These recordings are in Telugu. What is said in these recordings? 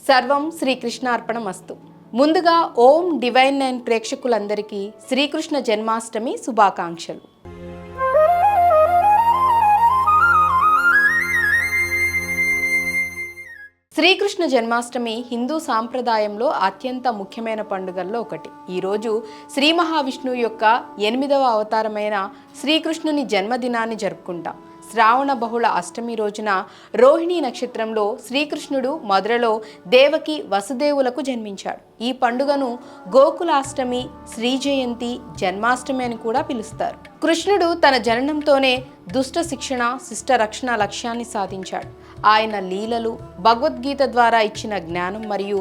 సర్వం శ్రీకృష్ణార్పణమస్తు. ముందుగా ఓం డివైన్ 9 ప్రేక్షకులందరికీ శ్రీకృష్ణ జన్మాష్టమి శుభాకాంక్షలు. శ్రీకృష్ణ జన్మాష్టమి హిందూ సాంప్రదాయంలో అత్యంత ముఖ్యమైన పండుగల్లో ఒకటి. ఈరోజు శ్రీ మహావిష్ణువు యొక్క 8వ అవతారమైన శ్రీకృష్ణుని జన్మదినాన్ని జరుపుకుంటాం. శ్రావణ బహుళ అష్టమి రోజున రోహిణీ నక్షత్రంలో శ్రీకృష్ణుడు మధురలో దేవకి వసుదేవులకు జన్మించాడు. ఈ పండుగను గోకులాష్టమి, శ్రీ జయంతి, జన్మాష్టమి అని కూడా పిలుస్తారు. కృష్ణుడు తన జననంతోనే దుష్ట శిక్షణ, శిష్ట రక్షణ లక్ష్యాన్ని సాధించాడు. ఆయన లీలలు, భగవద్గీత ద్వారా ఇచ్చిన జ్ఞానం మరియు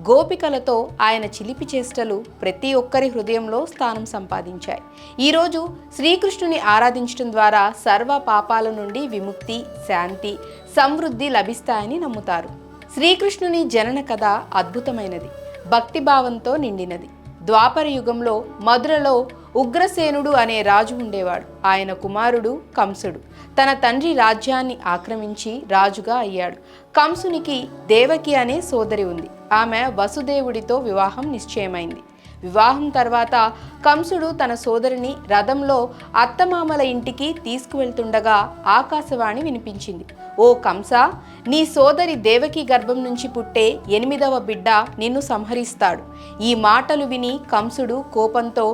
గోపికలతో ఆయన చిలిపి చేష్టలు ప్రతి ఒక్కరి హృదయంలో స్థానం సంపాదించాయి. ఈరోజు శ్రీకృష్ణుని ఆరాధించడం ద్వారా సర్వ పాపాల నుండి విముక్తి, శాంతి, సమృద్ధి లభిస్తాయని నమ్ముతారు. శ్రీకృష్ణుని జనన కథ అద్భుతమైనది, భక్తిభావంతో నిండినది. ద్వాపర యుగంలో మధురలో ఉగ్రసేనుడు అనే రాజు ఉండేవాడు. ఆయన కుమారుడు కంసుడు తన తండ్రి రాజ్యాన్ని ఆక్రమించి రాజుగా అయ్యాడు. కంసునికి దేవకి అనే సోదరి ఉంది. ఆమె వసుదేవుడితో వివాహం నిశ్చయమైంది. వివాహం తర్వాత కంసుడు తన సోదరిని రథంలో అత్తమామల ఇంటికి తీసుకువెళ్తుండగా ఆకాశవాణి వినిపించింది. ఓ కంస, నీ సోదరి దేవకి గర్భం నుంచి పుట్టే 8వ బిడ్డ నిన్ను సంహరిస్తాడు. ఈ మాటలు విని కంసుడు కోపంతో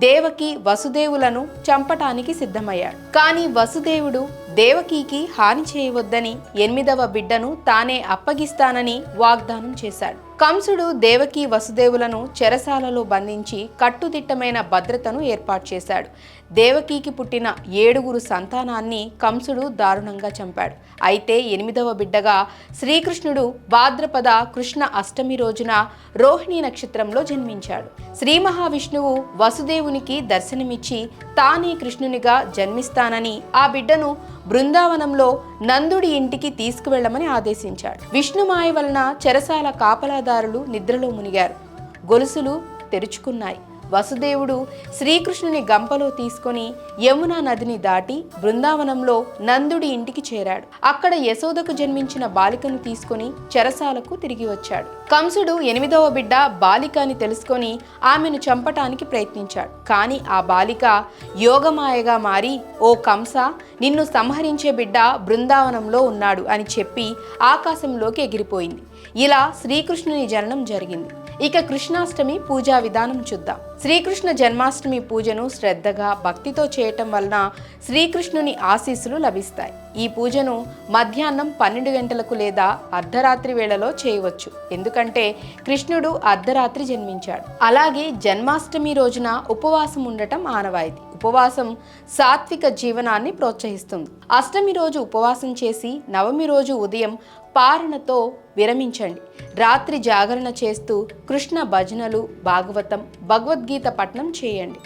దేవకి, వసుదేవులను చంపటానికి సిద్ధమయ్యాడు. కానీ వసుదేవుడు దేవకికి హాని చేయవద్దని 8వ బిడ్డను తానే అప్పగిస్తానని వాగ్దానం చేశాడు. కంసుడు దేవకి, వసుదేవులను చెరసాలలో బంధించి కట్టుదిట్టమైన భద్రతను ఏర్పాటు చేశాడు. దేవకికి పుట్టిన 7 సంతానాన్ని కంసుడు దారుణంగా చంపాడు. అయితే 8వ బిడ్డగా శ్రీకృష్ణుడు భాద్రపద కృష్ణ అష్టమి రోజున రోహిణీ నక్షత్రంలో జన్మించాడు. శ్రీ మహావిష్ణువు వసుదేవునికి దర్శనమిచ్చి తానే కృష్ణునిగా జన్మిస్తానని ఆ బిడ్డను బృందావనంలో నందుడి ఇంటికి తీసుకువెళ్లమని ఆదేశించాడు. విష్ణుమాయ వలన చెరసాల కాపలాదారులు నిద్రలో మునిగారు. గొలుసులు తెరుచుకున్నాయి. వసుదేవుడు శ్రీకృష్ణుని గంపలో తీసుకొని యమునా నదిని దాటి బృందావనంలో నందుడి ఇంటికి చేరాడు. అక్కడ యశోదకు జన్మించిన బాలికను తీసుకొని చెరసాలకు తిరిగి వచ్చాడు. కంసుడు 8వ బిడ్డ బాలిక అని తెలుసుకొని ఆమెను చంపటానికి ప్రయత్నించాడు. కానీ ఆ బాలిక యోగమాయగా మారి, ఓ కంస, నిన్ను సంహరించే బిడ్డ బృందావనంలో ఉన్నాడు అని చెప్పి ఆకాశంలోకి ఎగిరిపోయింది. ఇలా శ్రీకృష్ణుని జననం జరిగింది. ఇక కృష్ణాష్టమి పూజా విధానం చూద్దాం. శ్రీకృష్ణ జన్మాష్టమి పూజను శ్రద్ధగా, భక్తితో చేయటం వలన శ్రీకృష్ణుని ఆశీస్సులు లభిస్తాయి. ఈ పూజను మధ్యాహ్నం 12 గంటలకు లేదా అర్ధరాత్రి వేళలో చేయవచ్చు. ఎందుకంటే కృష్ణుడు అర్ధరాత్రి జన్మించాడు. అలాగే జన్మాష్టమి రోజున ఉపవాసం ఉండటం ఆనవాయితీ. ఉపవాసం సాత్విక జీవనాన్ని ప్రోత్సహిస్తుంది. అష్టమి రోజు ఉపవాసం చేసి నవమి రోజు ఉదయం పారణతో విరమించండి. రాత్రి జాగరణ చేస్తూ కృష్ణ భజనలు, భాగవతం, భగవద్గీత పఠనం చేయండి.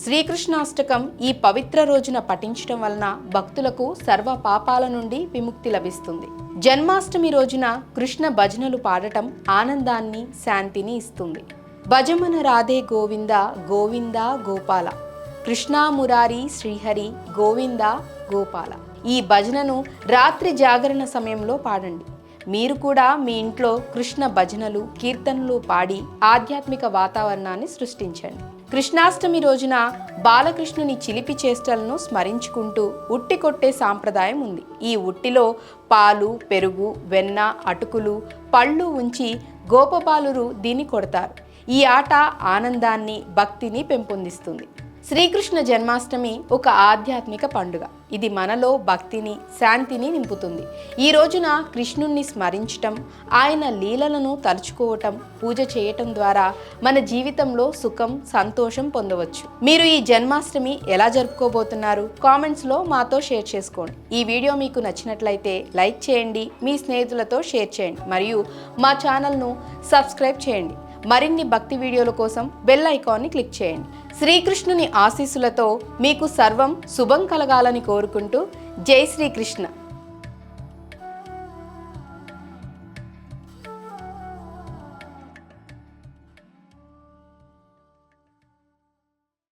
శ్రీకృష్ణాష్టకం ఈ పవిత్ర రోజున పఠించడం వలన భక్తులకు సర్వ పాపాల నుండి విముక్తి లభిస్తుంది. జన్మాష్టమి రోజున కృష్ణ భజనలు పాడటం ఆనందాన్ని, శాంతిని ఇస్తుంది. భజమన రాధే గోవింద గోవింద గోపాల, కృష్ణ మురారి శ్రీహరి గోవింద గోపాల. ఈ భజనను రాత్రి జాగరణ సమయంలో పాడండి. మీరు కూడా మీ ఇంట్లో కృష్ణ భజనలు, కీర్తనలు పాడి ఆధ్యాత్మిక వాతావరణాన్ని సృష్టించండి. కృష్ణాష్టమి రోజున బాలకృష్ణుని చిలిపి చేష్టలను స్మరించుకుంటూ ఉట్టి కొట్టే సాంప్రదాయం ఉంది. ఈ ఉట్టిలో పాలు, పెరుగు, వెన్న, అటుకులు, పళ్ళు ఉంచి గోపబాలురు దీన్ని కొడతారు. ఈ ఆట ఆనందాన్ని, భక్తిని పెంపొందిస్తుంది. శ్రీకృష్ణ జన్మాష్టమి ఒక ఆధ్యాత్మిక పండుగ. ఇది మనలో భక్తిని, శాంతిని నింపుతుంది. ఈ రోజున కృష్ణుణ్ణి స్మరించటం, ఆయన లీలలను తలుచుకోవటం, పూజ చేయటం ద్వారా మన జీవితంలో సుఖం, సంతోషం పొందవచ్చు. మీరు ఈ జన్మాష్టమి ఎలా జరుపుకోబోతున్నారు? కామెంట్స్లో మాతో షేర్ చేసుకోండి. ఈ వీడియో మీకు నచ్చినట్లయితే లైక్ చేయండి, మీ స్నేహితులతో షేర్ చేయండి మరియు మా ఛానల్ను సబ్స్క్రైబ్ చేయండి. మరిన్ని భక్తి వీడియోల కోసం బెల్ ఐకాన్ని క్లిక్ చేయండి. శ్రీకృష్ణుని ఆశీస్సులతో మీకు సర్వం శుభం కలగాలని కోరుకుంటూ జై శ్రీకృష్ణ.